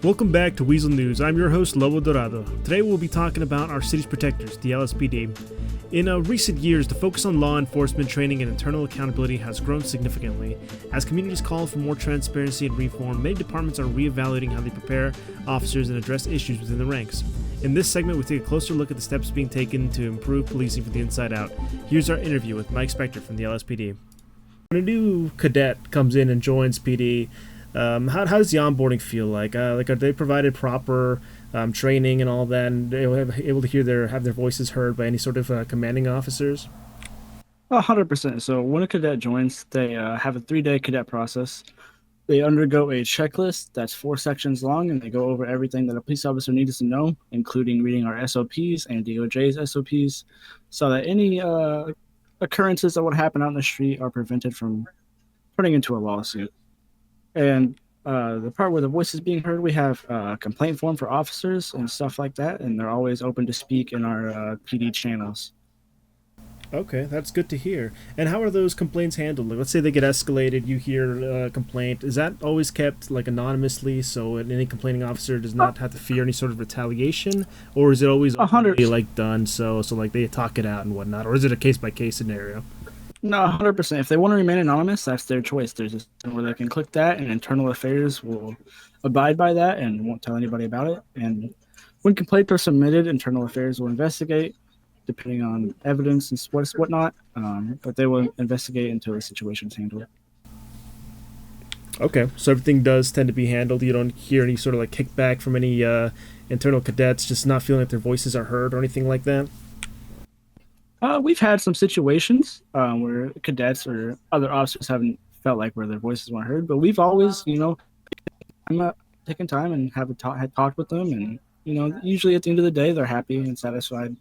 Welcome back to Weazel News. I'm your host, Lobo Dorado. Today we'll be talking about our city's protectors, the LSPD. In recent years, the focus on law enforcement training and internal accountability has grown significantly. As communities call for more transparency and reform, many departments are reevaluating how they prepare officers and address issues within the ranks. In this segment, we take a closer look at the steps being taken to improve policing from the inside out. Here's our interview with Mike Spector from the LSPD. When a new cadet comes in and joins PD, how does the onboarding feel like? Are they provided proper training and all that, and able to have their voices heard by any sort of commanding officers? 100%. So when a cadet joins, they have a 3-day cadet process. They undergo a checklist that's 4 sections long, and they go over everything that a police officer needs to know, including reading our SOPs and DOJ's SOPs, so that any occurrences that would happen out in the street are prevented from turning into a lawsuit. And the part where the voice is being heard, we have a complaint form for officers and stuff like that, and they're always open to speak in our PD channels. Okay, that's good to hear. And how are those complaints handled? Like, let's say they get escalated, you hear a complaint. Is that always kept anonymously, so any complaining officer does not have to fear any sort of retaliation, or is it always done so they talk it out and whatnot, or is it a case by case scenario? No, 100%. If they want to remain anonymous, that's their choice. There's a system where they can click that, and internal affairs will abide by that and won't tell anybody about it. And when complaints are submitted, internal affairs will investigate, depending on evidence and whatnot. But they will investigate until the situation's handled. Okay, so everything does tend to be handled. You don't hear any sort of kickback from any internal cadets just not feeling like their voices are heard or anything like that? We've had some situations where cadets or other officers haven't felt like where their voices weren't heard, but we've always, taken time and had talked with them, and usually at the end of the day, they're happy and satisfied.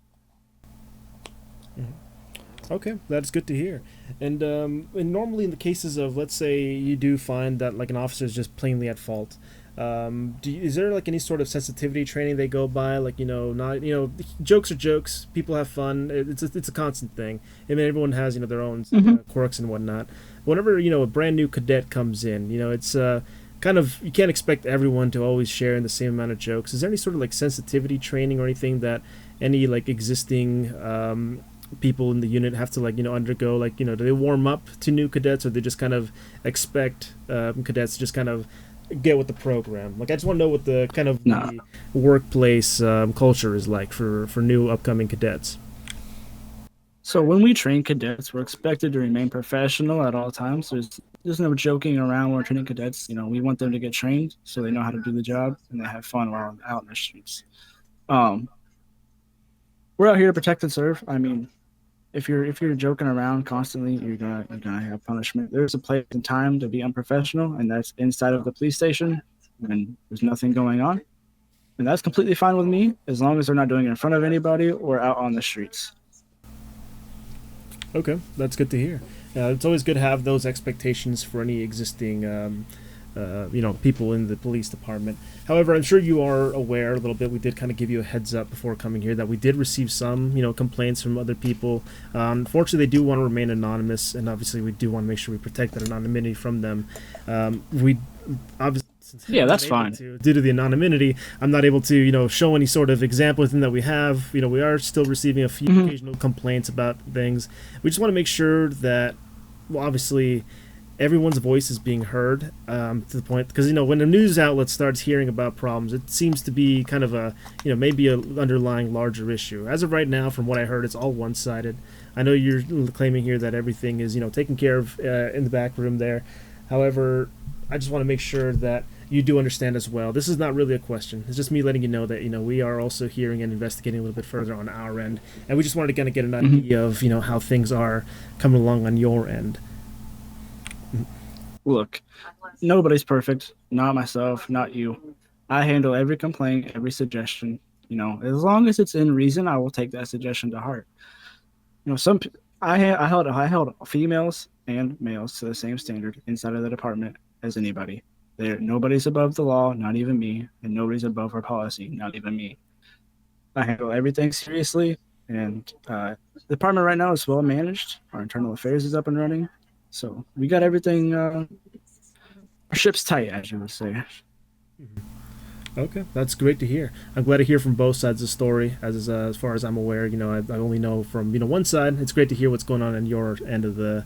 Okay, that's good to hear. And normally in the cases of, let's say, you do find that an officer is just plainly at fault, is there any sort of sensitivity training they go by? Jokes are jokes. People have fun. It's a constant thing. I mean, everyone has their own quirks and whatnot. Whenever a brand new cadet comes in, it's kind of, you can't expect everyone to always share in the same amount of jokes. Is there any sort of sensitivity training or anything that any existing people in the unit have to undergo? Do they warm up to new cadets, or they just kind of expect cadets to just kind of get with the program? I just want to know what the kind of the workplace culture is like for new upcoming cadets. So when we train cadets, we're expected to remain professional at all times. There's no joking around when we're training cadets. We want them to get trained so they know how to do the job and they have fun while out in the streets. We're out here to protect and serve. I mean, if you're joking around constantly, you're gonna have punishment. There's a place and time to be unprofessional, and that's inside of the police station when there's nothing going on, and that's completely fine with me as long as they're not doing it in front of anybody or out on the streets. Okay, that's good to hear. It's always good to have those expectations for any existing people in the police department. However, I'm sure you are aware a little bit. We did kind of give you a heads up before coming here that we did receive some, complaints from other people. Unfortunately, they do want to remain anonymous, and obviously, we do want to make sure we protect that anonymity from them. We obviously. Yeah, that's fine. Due to the anonymity, I'm not able to, show any sort of example within that we have. We are still receiving a few occasional complaints about things. We just want to make sure that, well, obviously, everyone's voice is being heard to the point, because when the news outlet starts hearing about problems, it seems to be kind of a maybe a underlying larger issue. As of right now, from what I heard, it's all one-sided. I know you're claiming here that everything is taken care of in the back room there. However, I just want to make sure that you do understand as well. This is not really a question. It's just me letting you know that we are also hearing and investigating a little bit further on our end, and we just wanted to kind of get an idea of how things are coming along on your end. Look, nobody's perfect. Not myself, not you. I handle every complaint, every suggestion. As long as it's in reason, I will take that suggestion to heart. I held females and males to the same standard inside of the department as anybody. Nobody's above the law, not even me, and nobody's above our policy, not even me. I handle everything seriously, and the department right now is well managed. Our internal affairs is up and running. So we got everything, our ship's tight, as you would say. Okay, that's great to hear. I'm glad to hear from both sides of the story. As far as I'm aware, I only know from one side. It's great to hear what's going on your end of the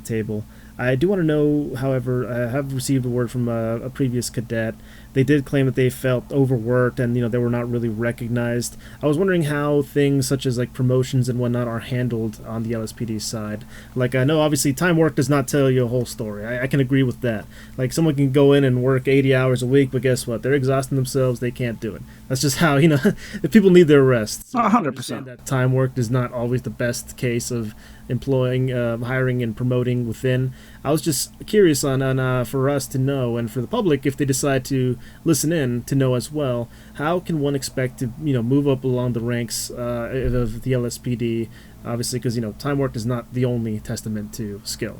table. I do want to know, however, I have received a word from a previous cadet. They did claim that they felt overworked and they were not really recognized. I was wondering how things such as like promotions and whatnot are handled on the LSPD side. Like I know obviously time work does not tell you a whole story. I can agree with that. Like someone can go in and work 80 hours a week, but guess what? They're exhausting themselves. They can't do it. That's just how if people need their rest. So I 100%. understand that time work is not always the best case of employing, hiring, and promoting within. I was just curious on for us to know and for the public if they decide to listen in to know as well. How can one expect to move up along the ranks of the LSPD? Obviously, because time work is not the only testament to skill.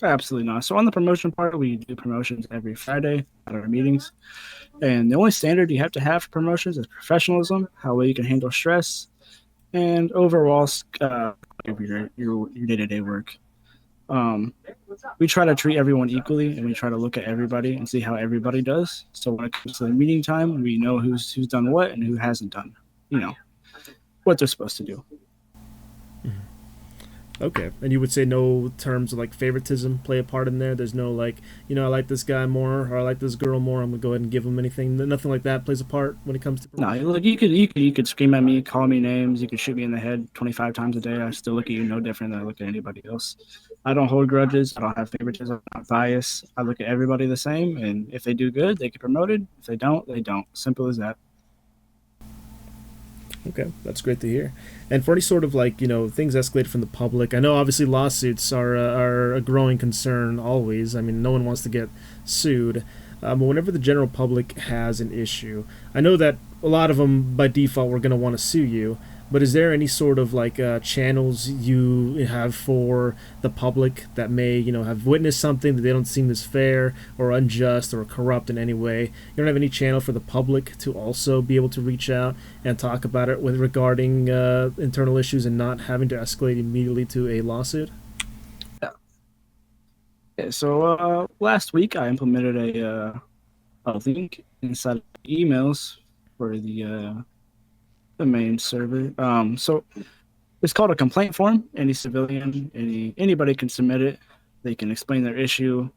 Absolutely not. So on the promotion part, we do promotions every Friday at our meetings. And the only standard you have to have for promotions is professionalism, how well you can handle stress, and overall your day-to-day work. We try to treat everyone equally, and we try to look at everybody and see how everybody does. So when it comes to the meeting time, we know who's done what and who hasn't done, what they're supposed to do. Okay, and you would say no terms of like favoritism play a part in there. There's no like, I like this guy more or I like this girl more. I'm gonna go ahead and give them anything. Nothing like that plays a part when it comes to. No, look, you could scream at me, call me names, you could shoot me in the head 25 times a day. I still look at you no different than I look at anybody else. I don't hold grudges. I don't have favoritism. I'm not biased. I look at everybody the same, and if they do good, they get promoted. If they don't, they don't. Simple as that. Okay, that's great to hear. And for any sort of like things escalated from the public, I know obviously lawsuits are a growing concern always. I mean, no one wants to get sued, but whenever the general public has an issue, I know that a lot of them by default were going to want to sue you. But is there any sort of like channels you have for the public that may have witnessed something that they don't seem as fair or unjust or corrupt in any way? You don't have any channel for the public to also be able to reach out and talk about it with regarding internal issues and not having to escalate immediately to a lawsuit? Yeah, so last week I implemented a link inside of emails for the main server. So it's called a complaint form. Any civilian, anybody can submit it. They can explain their issue,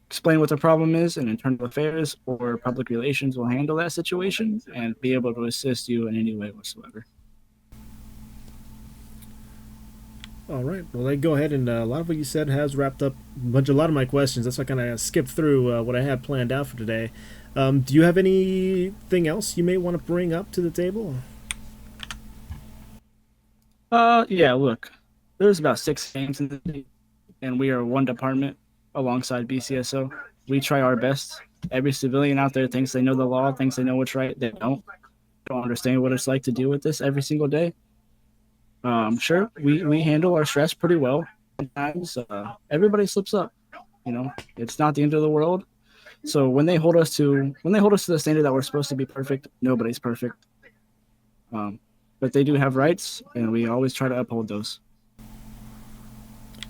explain what the problem is, and internal affairs or public relations will handle that situation and be able to assist you in any way whatsoever. All right. Well, I go ahead and a lot of what you said has wrapped up a lot of my questions. That's why I kind of skipped through what I had planned out for today. Do you have anything else you may want to bring up to the table? Yeah, look, there's about 6 gangs in the city, and we are one department alongside BCSO. We try our best. Every civilian out there thinks they know the law, thinks they know what's right. They don't understand what it's like to deal with this every single day. Sure, we handle our stress pretty well. Sometimes everybody slips up. It's not the end of the world. So when they hold us to the standard that we're supposed to be perfect, nobody's perfect. But they do have rights, and we always try to uphold those.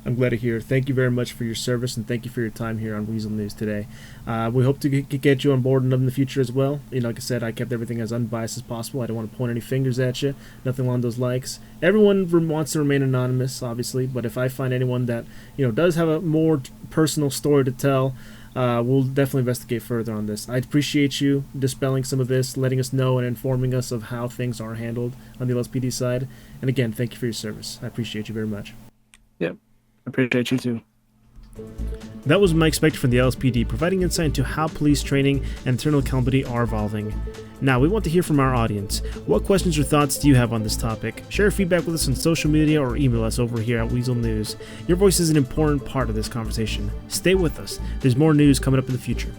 I'm glad to hear. Thank you very much for your service, and thank you for your time here on Weazel News today. We hope to get you on board in the future as well. Like I said, I kept everything as unbiased as possible. I don't want to point any fingers at you. Nothing along those likes. Everyone wants to remain anonymous, obviously, but if I find anyone that does have a more personal story to tell, we'll definitely investigate further on this. I appreciate you dispelling some of this, letting us know and informing us of how things are handled on the LSPD side. And again, thank you for your service. I appreciate you very much. Yep. Appreciate you too. That was Mike Spector from the LSPD, providing insight into how police training and internal accountability are evolving. Now, we want to hear from our audience. What questions or thoughts do you have on this topic? Share feedback with us on social media or email us over here at Weazel News. Your voice is an important part of this conversation. Stay with us. There's more news coming up in the future.